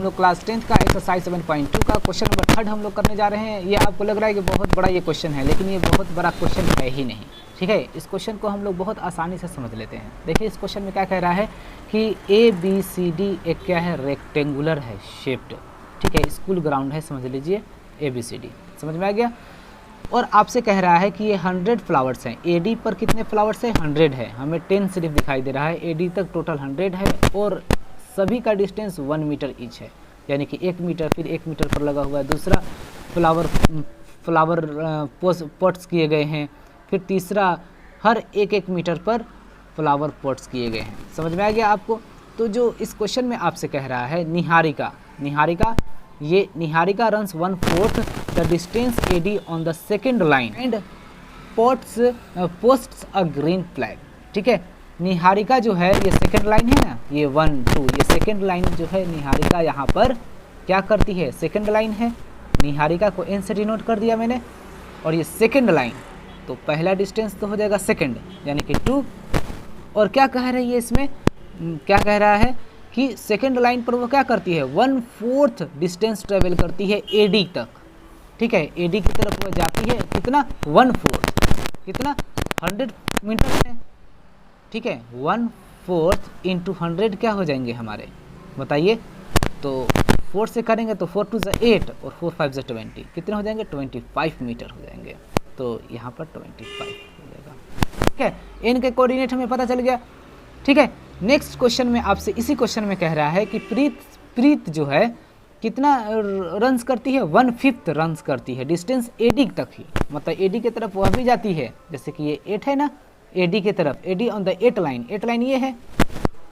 हम लोग class 10th का एक्सरसाइज 7.2 का क्वेश्चन नंबर 3 हम लोग करने जा रहे हैं। ये आपको लग रहा है कि बहुत बड़ा ये क्वेश्चन है, लेकिन ये बहुत बड़ा क्वेश्चन है ही नहीं। ठीक है, इस क्वेश्चन को हम लोग बहुत आसानी से समझ लेते हैं। देखिए इस क्वेश्चन में क्या कह रहा है कि ABCD एक क्या है, रेक्टेंगुलर है शेप्ड। ठीक है, स्कूल ग्राउंड है, समझ लीजिए ABCD। समझ में आ गया। और आपसे कह रहा है कि ये 100 फ्लावर्स हैं। AD पर कितने फ्लावर्स हैं? 100 है। हमें 10 सिर्फ दिखाई दे रहा है। AD तक टोटल 100 है और सभी का डिस्टेंस 1 मीटर ईच है, यानी कि 1 मीटर, फिर 1 मीटर पर लगा हुआ है। दूसरा फ्लावर पॉट्स किए गए हैं, फिर तीसरा हर 1-1 मीटर पर फ्लावर पॉट्स किए गए हैं। समझ में आ गया आपको। तो जो इस क्वेश्चन में आपसे कह रहा है Niharika runs 1/4 the distance AD on the second line and posts a green flag. ठीक है, निहारिका जो है ये सेकेंड लाइन है ना, ये 1 2, ये सेकेंड लाइन जो है निहारिका यहाँ पर क्या करती है, सेकेंड लाइन है। निहारिका को N से डिनोट कर दिया मैंने, और ये सेकेंड लाइन, तो पहला डिस्टेंस तो हो जाएगा सेकेंड यानी कि 2। और क्या कह रही है इसमें, क्या कह रहा है कि सेकेंड लाइन पर वो क्या करती है, 1/4 डिस्टेंस ट्रेवल करती है AD तक। ठीक है, AD की तरफ वो जाती है कितना, 1/4, कितना 100 मीटर है। ठीक है, 1/4 × 100 क्या हो जाएंगे हमारे, बताइए। तो 4 से करेंगे तो 4 2 8 और 4 5 20, कितने हो जाएंगे, 25 मीटर हो जाएंगे। तो यहाँ पर 25 हो जाएगा। ठीक है, N के कोऑर्डिनेट हमें पता चल गया। ठीक है, नेक्स्ट क्वेश्चन में आपसे इसी क्वेश्चन में कह रहा है कि प्रीत जो है कितना रन्स करती है, 1/5 रन्स करती है, डिस्टेंस AD तक ही, मतलब AD की तरफ वह भी जाती है। जैसे कि ये 8 है ना, AD की तरफ, AD on the 8 line, 8 line ये है,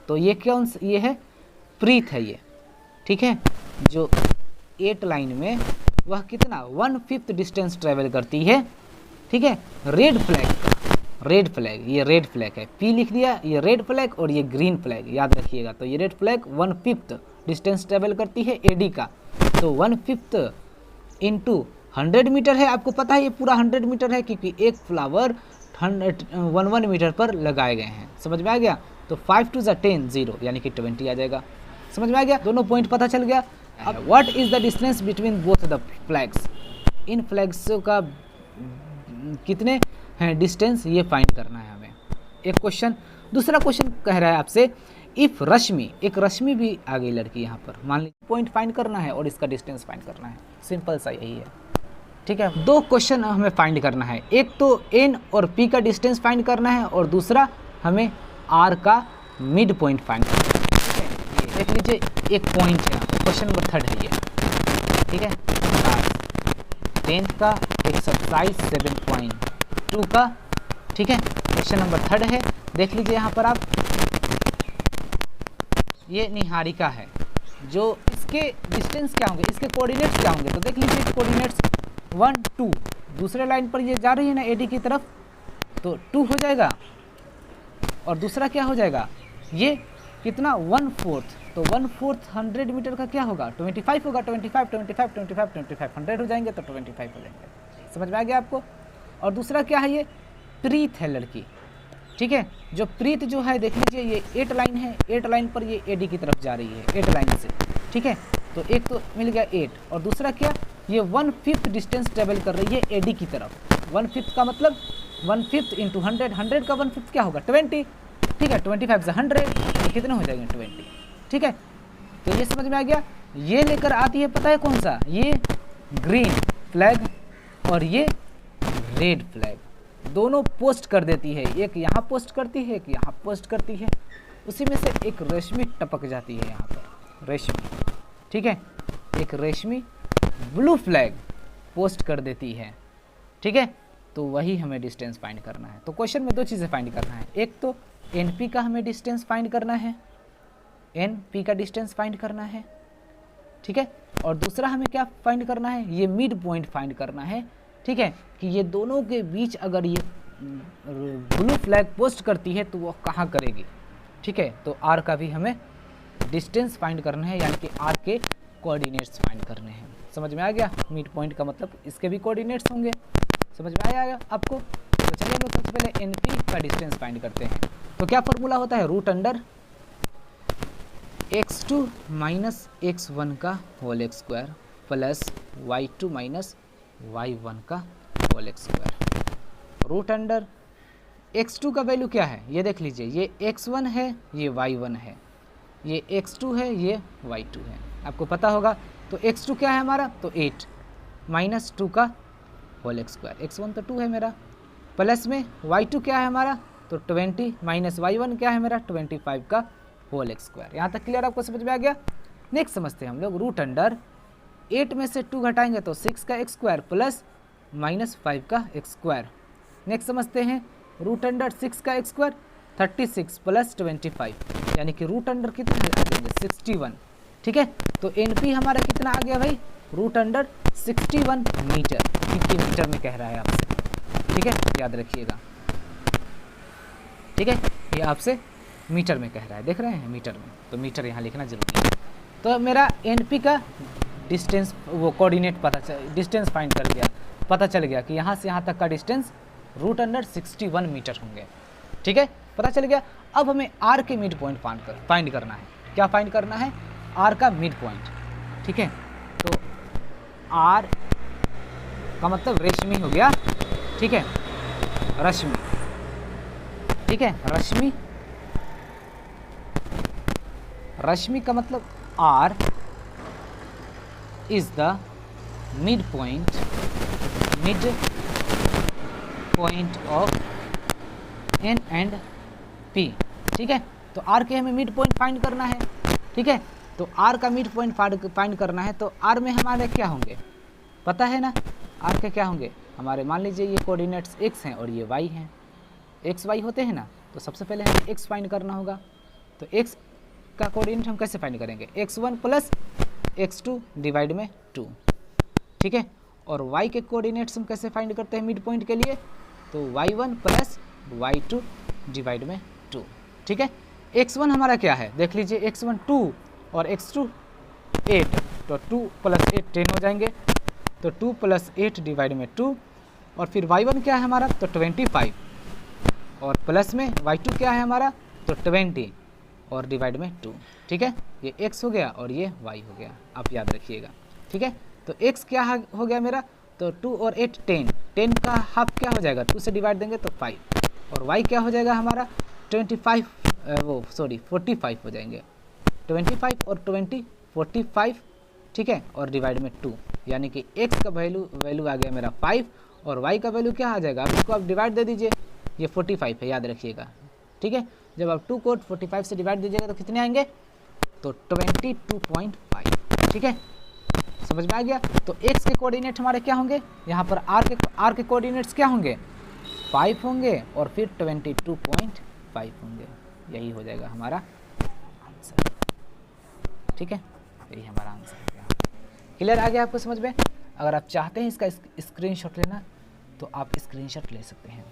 तो ये कौन, ये है प्रीत है ये। ठीक है, जो 8 लाइन में वह कितना 1/5 डिस्टेंस ट्रेवल करती है। ठीक है, रेड फ्लैग, ये रेड फ्लैग है, P लिख दिया, ये रेड फ्लैग और ये ग्रीन फ्लैग, याद रखिएगा। तो ये रेड फ्लैग 1/5 डिस्टेंस ट्रेवल करती है AD का, तो 1/5 × 100 मीटर है। आपको पता है ये पूरा 100 मीटर है, क्योंकि एक फ्लावर 1 मीटर पर लगाए गए हैं। समझ में आ गया। तो 5 2 10 0 यानी कि 20 आ जाएगा। समझ में आ गया, दोनों पॉइंट पता चल गया। अब what is the distance between both the flags, in flags का कितने हैं डिस्टेंस, ये फाइंड करना है हमें। एक क्वेश्चन। दूसरा क्वेश्चन कह रहा है आपसे इफ रश्मि, एक रश्मि भी आ गई लड़की यहाँ पर, मान लीजिए पॉइंट फाइंड करना है और इसका डिस्टेंस फाइंड करना है। सिंपल सा यही है। ठीक है, 2 क्वेश्चन हमें फाइंड करना है। एक तो N और P का डिस्टेंस फाइंड करना है, और दूसरा हमें R का मिड पॉइंट फाइंड करना है। ठीक है, देख लीजिए एक पॉइंट है, क्वेश्चन नंबर 3 है ये। ठीक है, 10th का एक्सरसाइज 7.2 का। ठीक है, क्वेश्चन नंबर 3 है। देख लीजिए यहाँ पर आप, ये निहारिका है, जो इसके डिस्टेंस क्या होंगे, इसके कोऑर्डिनेट्स क्या होंगे, तो देख लीजिए कोऑर्डिनेट्स 1 2, दूसरे लाइन पर ये जा रही है ना AD की तरफ, तो 2 हो जाएगा, और दूसरा क्या हो जाएगा, ये कितना 1/4, तो 1/4 100 मीटर का क्या होगा, 25 होगा। 25 25 25 25 100 हो जाएंगे, तो 25 हो जाएंगे। समझ में आ गया आपको। और दूसरा क्या है, ये प्रीत है लड़की। ठीक है, जो प्रीत जो है देख लीजिए ये 8 लाइन है, 8 लाइन पर ये AD की तरफ जा रही है 8 लाइन से। ठीक है, तो एक तो मिल गया 8, और दूसरा क्या, ये 1/5 डिस्टेंस ट्रेवल कर रही है AD की तरफ। 1/5 का मतलब 1/5 × 100, 100 का 1/5 क्या होगा, 20। ठीक है, 25 से 100, ये कितने हो जाएंगे, 20। ठीक है, तो ये समझ में आ गया। ये लेकर आती है, पता है कौन सा, ये ग्रीन फ्लैग और ये रेड फ्लैग, दोनों पोस्ट कर देती है। एक यहाँ पोस्ट करती है, एक यहाँ पोस्ट करती है, उसी में से एक रेशमी टपक जाती है यहाँ पर, रेशमी। ठीक है, एक रेशमी ब्लू फ्लैग पोस्ट कर देती है। ठीक है, तो वही हमें डिस्टेंस फाइंड करना है। तो क्वेश्चन में 2 चीज़ें फाइंड करना है। एक तो NP का हमें डिस्टेंस फाइंड करना है, NP का डिस्टेंस फाइंड करना है। ठीक है, और दूसरा हमें क्या फाइंड करना है, ये मिड पॉइंट फाइंड करना है। ठीक है, कि ये दोनों के बीच अगर ये ब्लू फ्लैग पोस्ट करती है तो वो कहाँ करेगी। ठीक है, तो R का भी हमें डिस्टेंस फाइंड करना है, यानी कि R के कोऑर्डिनेट्स फाइंड करने हैं। समझ में आ गया, मिड पॉइंट का मतलब इसके भी कोऑर्डिनेट्स होंगे। समझ में आया आपको। तो चलिए हम लोग सबसे पहले NP का डिस्टेंस फाइंड करते हैं। तो क्या फॉर्मूला होता है, x2 माइनस x1 का whole square plus y2 minus y1 का whole square root under x2 का वैल्यू क्या है ये देख लीजिए, ये x1 है, ये y1 है, ये x2 है, ये y2 है, आपको पता होगा। तो x2 क्या है हमारा, तो 8 माइनस 2 का होल स्क्वायर, x1 तो 2 है मेरा, प्लस में y2 क्या है हमारा, तो 20 माइनस y1 क्या है मेरा, 25 का होल स्क्वायर। यहाँ तक क्लियर, आपको समझ में आ गया। नेक्स्ट समझते हैं हम लोग, रूट अंडर 8 में से 2 घटाएंगे तो 6 का स्क्वायर प्लस माइनस 5 का स्क्वायर। नेक्स्ट समझते हैं, रूट अंडर 6 का स्क्वायर 36 प्लस 25, यानी कि रूट अंडर कितना आ जाएंगे 61। ठीक है, तो एनपी हमारा कितना आ गया भाई, रूट अंडर 61 मीटर, कितनी मीटर में कह रहा है आपसे। ठीक है, याद रखिएगा। ठीक है, ये आपसे मीटर में कह रहा है, देख रहे हैं मीटर में, तो मीटर यहाँ लिखना जरूरी है। तो मेरा एनपी का डिस्टेंस, वो कोऑर्डिनेट डिस्टेंस फाइंड कर लिया, पता चल गया कि यहाँ से यहाँ तक का डिस्टेंस रूट अंडर 61 मीटर होंगे। ठीक है, पता चल गया। अब हमें आर के मिड पॉइंट फाइंड करना है। क्या फाइंड करना है, आर का मिड पॉइंट। ठीक है, तो आर का मतलब रेशमी हो गया। ठीक है, रश्मि। ठीक है, रश्मि, रश्मि का मतलब R is the mid point of N and P. ठीक है, तो आर के हमें मिड पॉइंट फाइंड करना है। ठीक है, तो आर का मिड पॉइंट फाइंड करना है, तो आर में हमारे क्या होंगे पता है ना, आर के क्या होंगे हमारे, मान लीजिए ये कोऑर्डिनेट्स x हैं और ये y हैं, x y होते हैं ना, तो सबसे पहले हमें x फाइंड करना होगा। तो x का कोऑर्डिनेट हम कैसे फाइंड करेंगे, x1 प्लस x2 डिवाइड में 2। ठीक है, और y के कोऑर्डिनेट्स हम कैसे फाइंड करते हैं मिड पॉइंट के लिए, तो y1 प्लस y2 डिवाइड में 2। ठीक है, x1 हमारा क्या है देख लीजिए, x1 2 और x2 8, तो 2 प्लस 8 10 हो जाएंगे, तो 2 प्लस 8 डिवाइड में 2, और फिर y1 क्या है हमारा, तो 25, और प्लस में y2 क्या है हमारा, तो 20 और डिवाइड में 2। ठीक है, ये x हो गया और ये y हो गया, आप याद रखिएगा। ठीक है, तो x क्या हो गया मेरा, तो 2 और 8 10, 10 का हाफ क्या हो जाएगा, 2 से डिवाइड देंगे तो 5, और y क्या हो जाएगा हमारा 45 हो जाएंगे, 25 और 20 45। ठीक है, और डिवाइड में 2, यानी कि x का वैल्यू आ गया मेरा 5, और y का वैल्यू क्या आ जाएगा, आप इसको आप डिवाइड दे दीजिए, ये 45 है, याद रखिएगा। ठीक है, जब आप 2 को 45 से डिवाइड दीजिएगा तो कितने आएंगे, तो 22.5। ठीक है, समझ में आ गया। तो x के कोऑर्डिनेट हमारे क्या होंगे, यहाँ पर r के कोऑर्डिनेट्स क्या होंगे, 5 होंगे, और फिर 22.5 होंगे, यही हो जाएगा हमारा आंसर। ठीक है, यही हमारा आंसर है। क्लियर आ गया आपको समझ में। अगर आप चाहते हैं इसका स्क्रीनशॉट लेना तो आप स्क्रीनशॉट ले सकते हैं।